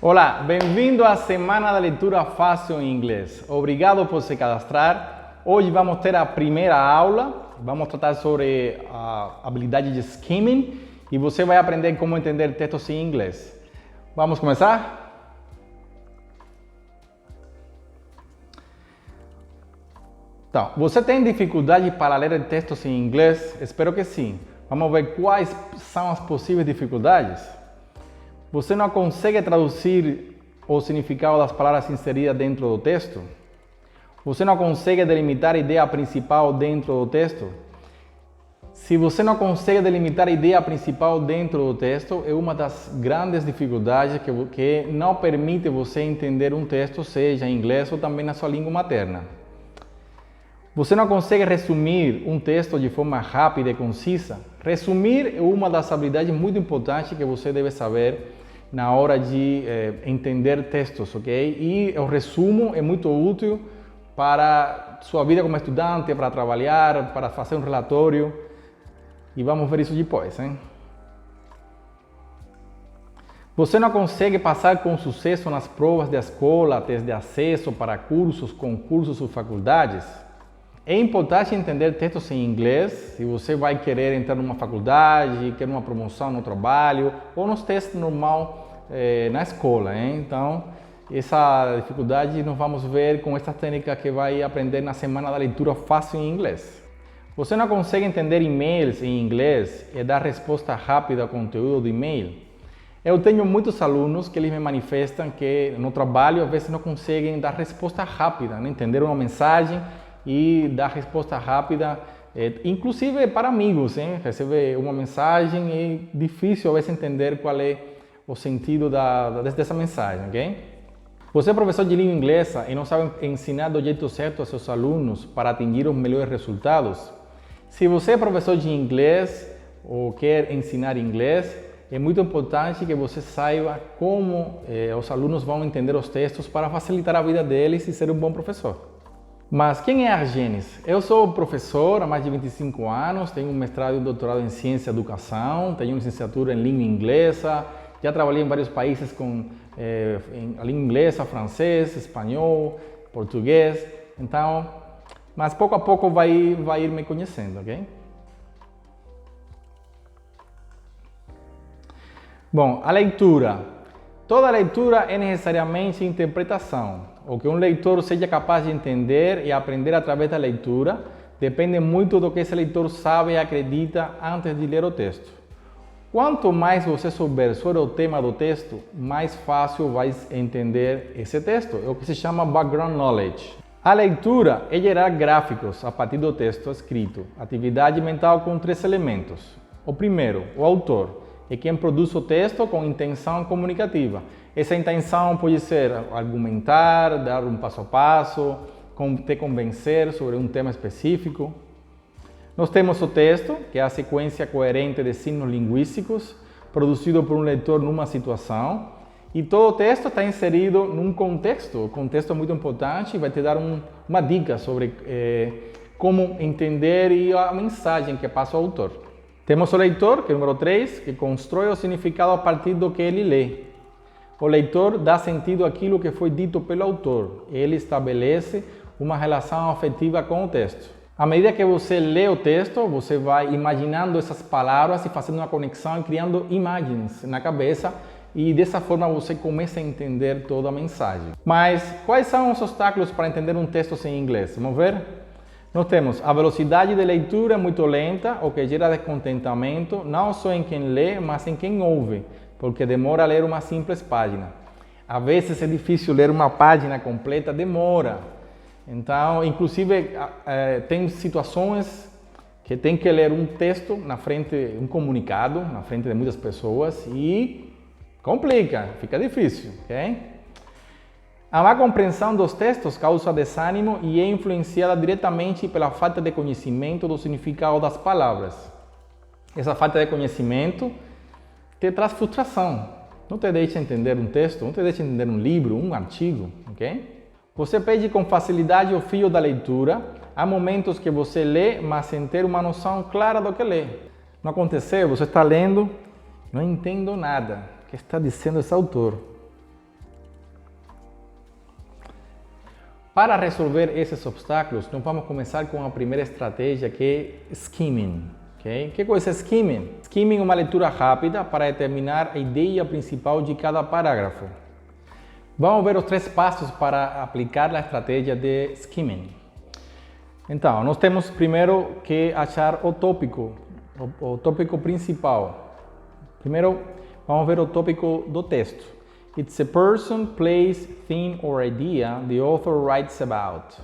Olá, bem-vindo à Semana da Leitura Fácil em Inglês. Obrigado por se cadastrar. Hoje vamos ter a primeira aula. Vamos tratar sobre a habilidade de skimming e você vai aprender como entender textos em inglês. Vamos começar? Então, você tem dificuldade para ler textos em inglês? Espero que sim. Vamos ver quais são as possíveis dificuldades. Você não consegue traduzir o significado das palavras inseridas dentro do texto? Você não consegue delimitar a ideia principal dentro do texto? Se você não consegue delimitar a ideia principal dentro do texto, é uma das grandes dificuldades que não permite você entender um texto, seja em inglês ou também na sua língua materna. Você não consegue resumir um texto de forma rápida e concisa? Resumir é uma das habilidades muito importantes que você deve saber na hora de entender textos, ok? E o resumo é muito útil para sua vida como estudante, para trabalhar, para fazer um relatório. E vamos ver isso depois, hein? Você não consegue passar com sucesso nas provas de escola, testes de acesso para cursos, concursos ou faculdades? É importante entender textos em inglês se você vai querer entrar numa faculdade, quer uma promoção no trabalho ou nos testes normal na escola, hein? Então, essa dificuldade nós vamos ver com essa técnica que vai aprender na Semana da Leitura Fácil em Inglês. Você não consegue entender e-mails em inglês e dar resposta rápida ao conteúdo do e-mail? Eu tenho muitos alunos que eles me manifestam que no trabalho às vezes não conseguem dar resposta rápida, né? Entender uma mensagem e dar resposta rápida, inclusive para amigos, hein? Receber uma mensagem e difícil às vezes entender qual é o sentido dessa mensagem, ok? Você é professor de língua inglesa e não sabe ensinar do jeito certo aos seus alunos para atingir os melhores resultados? Se você é professor de inglês ou quer ensinar inglês, é muito importante que você saiba como os alunos vão entender os textos para facilitar a vida deles e ser um bom professor. Mas quem é Argenis? Eu sou professor há mais de 25 anos, tenho um mestrado e doutorado em ciência e educação, tenho licenciatura em língua inglesa, já trabalhei em vários países com a língua inglesa, francês, espanhol, português, então, mas pouco a pouco vai ir me conhecendo, ok? Bom, a leitura. Toda leitura é necessariamente interpretação. O que um leitor seja capaz de entender e aprender através da leitura depende muito do que esse leitor sabe e acredita antes de ler o texto. Quanto mais você souber sobre o tema do texto, mais fácil vai entender esse texto. É o que se chama background knowledge. A leitura é gerar gráficos a partir do texto escrito. Atividade mental com 3 elementos. O primeiro, o autor, é quem produz o texto com intenção comunicativa. Essa intenção pode ser argumentar, dar um passo a passo, te convencer sobre um tema específico. Nós temos o texto, que é a sequência coerente de signos linguísticos, produzido por um leitor numa situação. E todo o texto está inserido num contexto. O contexto é muito importante e vai te dar uma dica sobre como entender e a mensagem que passa o autor. Temos o leitor, que é o número 3, que constrói o significado a partir do que ele lê. O leitor dá sentido àquilo que foi dito pelo autor. Ele estabelece uma relação afetiva com o texto. À medida que você lê o texto, você vai imaginando essas palavras e fazendo uma conexão e criando imagens na cabeça e dessa forma você começa a entender toda a mensagem. Mas quais são os obstáculos para entender um texto sem inglês? Vamos ver? Nós temos a velocidade de leitura muito lenta, o que gera descontentamento, não só em quem lê, mas em quem ouve, porque demora a ler uma simples página. Às vezes é difícil ler uma página completa, demora. Então, inclusive, tem situações que tem que ler um texto na frente, um comunicado, na frente de muitas pessoas e complica, fica difícil, ok? A má compreensão dos textos causa desânimo e é influenciada diretamente pela falta de conhecimento do significado das palavras. Essa falta de conhecimento te traz frustração, não te deixa entender um texto, não te deixa entender um livro, um artigo, ok? Você perde com facilidade o fio da leitura. Há momentos que você lê, mas sem ter uma noção clara do que lê. Não aconteceu? Você está lendo, não entendo nada. O que está dizendo esse autor? Para resolver esses obstáculos, nós vamos começar com a primeira estratégia, que é skimming. Okay? Que coisa é skimming? Skimming é uma leitura rápida para determinar a ideia principal de cada parágrafo. Vamos ver os 3 passos para aplicar a estratégia de skimming. Então, nós temos primeiro que achar o tópico principal. Primeiro, vamos ver o tópico do texto. It's a person, place, thing or idea the author writes about.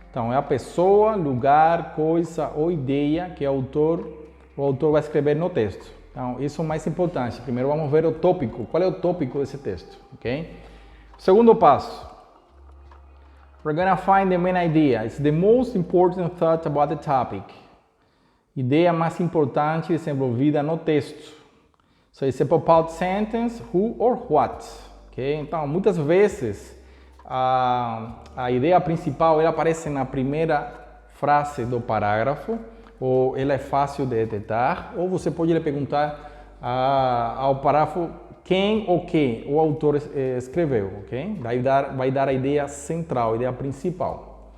Então, é a pessoa, lugar, coisa ou ideia que o autor vai escrever no texto. Então, isso é o mais importante. Primeiro, vamos ver o tópico. Qual é o tópico desse texto? Okay? Segundo passo. We're going to find the main idea. It's the most important thought about the topic. Ideia mais importante desenvolvida no texto. So it's a pop-out sentence, who or what. Okay? Então, muitas vezes, a ideia principal ela aparece na primeira frase do parágrafo, ou ela é fácil de detectar, ou você pode lhe perguntar ao parágrafo quem ou que o autor escreveu, ok? Vai dar a ideia central, a ideia principal.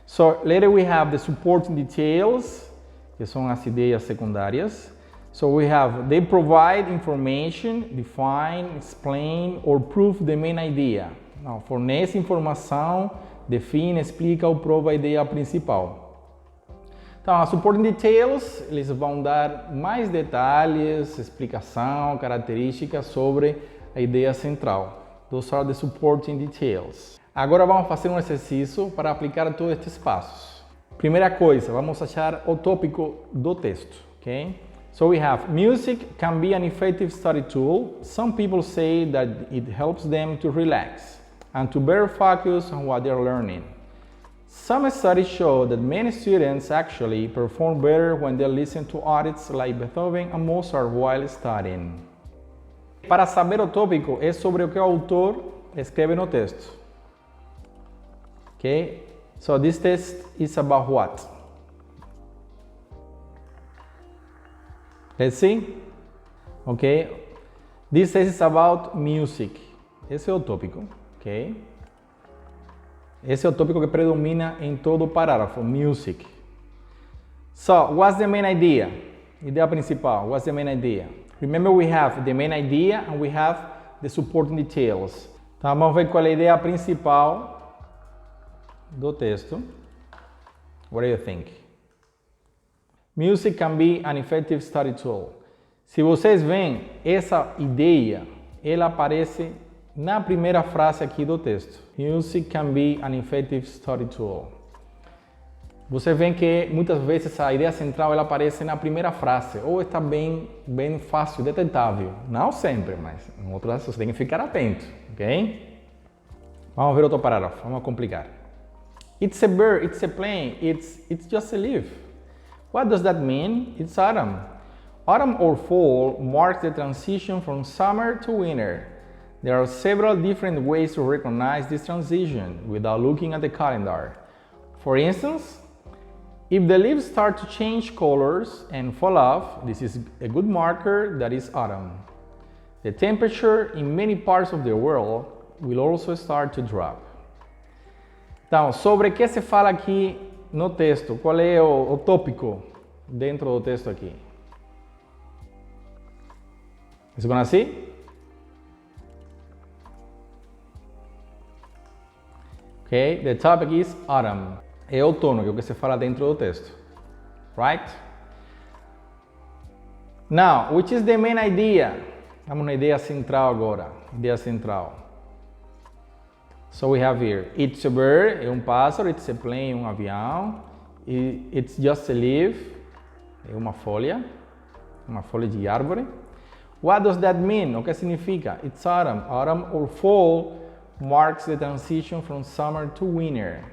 So, later we have the supporting details, que são as ideias secundárias. So we have, they provide information, define, explain, or prove the main idea. Não, fornece informação, define, explica ou prova a ideia principal. Então, a supporting details, eles vão dar mais detalhes, explicação, características sobre a ideia central. Those are the supporting details. Agora vamos fazer um exercício para aplicar todos estes passos. Primeira coisa, vamos achar o tópico do texto, ok? So we have, music can be an effective study tool. Some people say that it helps them to relax and to better focus on what they're learning. Some studies show that many students actually perform better when they listen to artists like Beethoven and Mozart while studying. Para saber o tópico, é sobre o que o autor escreve no texto. Okay? So this text is about what? Let's see. Okay? This text is about music. Esse é o tópico. Okay? Esse é o tópico que predomina em todo o parágrafo, music. So, what's the main idea? Ideia principal, what's the main idea? Remember, we have the main idea and we have the supporting details. Então, vamos ver qual é a ideia principal do texto. What do you think? Music can be an effective study tool. Se vocês veem, essa ideia, ela aparece na primeira frase aqui do texto. Music can be an effective study tool. Você vê que muitas vezes a ideia central ela aparece na primeira frase, ou está bem fácil, detectável. Não sempre, mas em outros casos você tem que ficar atento, ok? Vamos ver outro parágrafo, vamos complicar. It's a bird, it's a plane, it's just a leaf. What does that mean? It's autumn. Autumn or fall marks the transition from summer to winter. There are several different ways to recognize this transition without looking at the calendar. For instance, if the leaves start to change colors and fall off, this is a good marker that it's autumn. The temperature in many parts of the world will also start to drop. Então, sobre o que se fala aqui no texto? Qual é o tópico dentro do texto aqui? Is it gonna see? Okay, the topic is autumn. É outono, que é o que se fala dentro do texto. Right? Now, which is the main idea? Vamos na ideia central agora. Ideia central. So we have here, it's a bird, é pássaro, it's a plane, é avião, it's just a leaf, é uma folha de árvore. What does that mean? O que significa? It's autumn. Autumn or fall marks the transition from summer to winter.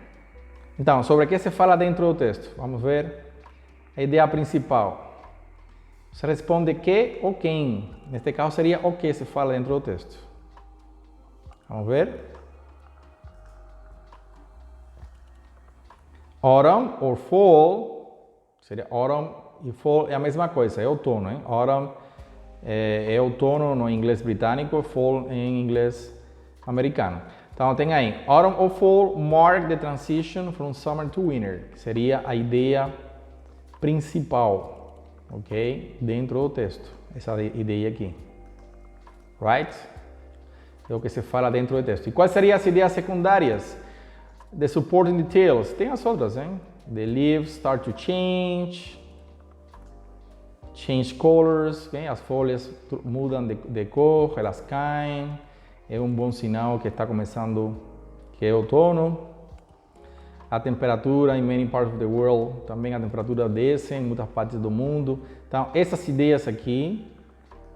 Então, sobre o que se fala dentro do texto? Vamos ver a ideia principal. Você responde que ou quem. Neste caso seria o que se fala dentro do texto. Vamos ver. Autumn or fall, seria autumn e fall é a mesma coisa, é outono, hein? Autumn é outono no inglês britânico, fall em inglês americano. Então tem aí, autumn or fall mark the transition from summer to winter, que seria a ideia principal, ok? Dentro do texto, essa ideia aqui, right? É o que se fala dentro do texto. E quais seriam as ideias secundárias? The supporting details, tem as outras, hein? The leaves start to change colors, okay? As folhas mudam de cor, elas caem, é um bom sinal que está começando, que é outono. A temperatura em many parts of the world, também a temperatura desce em muitas partes do mundo. Então, essas ideias aqui,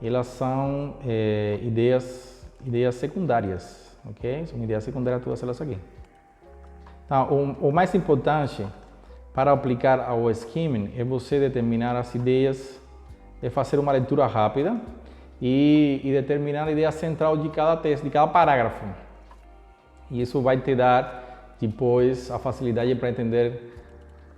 elas são ideias secundárias, ok? São ideias secundárias todas elas aqui. Então, o mais importante para aplicar ao skimming é você determinar as ideias, de fazer uma leitura rápida e determinar a ideia central de cada texto, de cada parágrafo. E isso vai te dar depois a facilidade para entender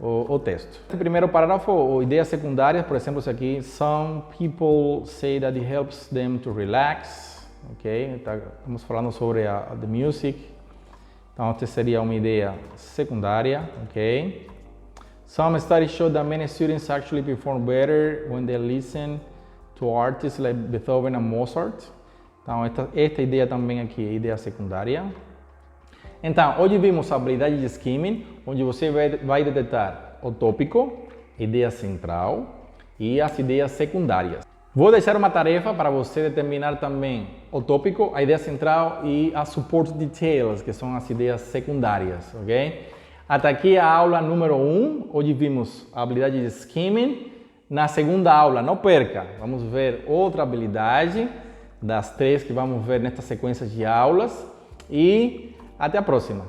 o texto. No primeiro parágrafo, ideias secundárias, por exemplo, isso aqui, some people say that it helps them to relax, ok? Estamos falando sobre the music. Então, esta seria uma ideia secundária, ok? Some studies show that many students actually perform better when they listen to artists like Beethoven and Mozart. Então, esta ideia também aqui é ideia secundária. Então, hoje vimos a habilidade de skimming, onde você vai detectar o tópico, ideia central e as ideias secundárias. Vou deixar uma tarefa para você determinar também o tópico, a ideia central e as support details, que são as ideias secundárias, ok? Até aqui a aula número 1, hoje vimos a habilidade de skimming. Na segunda aula, não perca, vamos ver outra habilidade das 3 que vamos ver nesta sequência de aulas e até a próxima.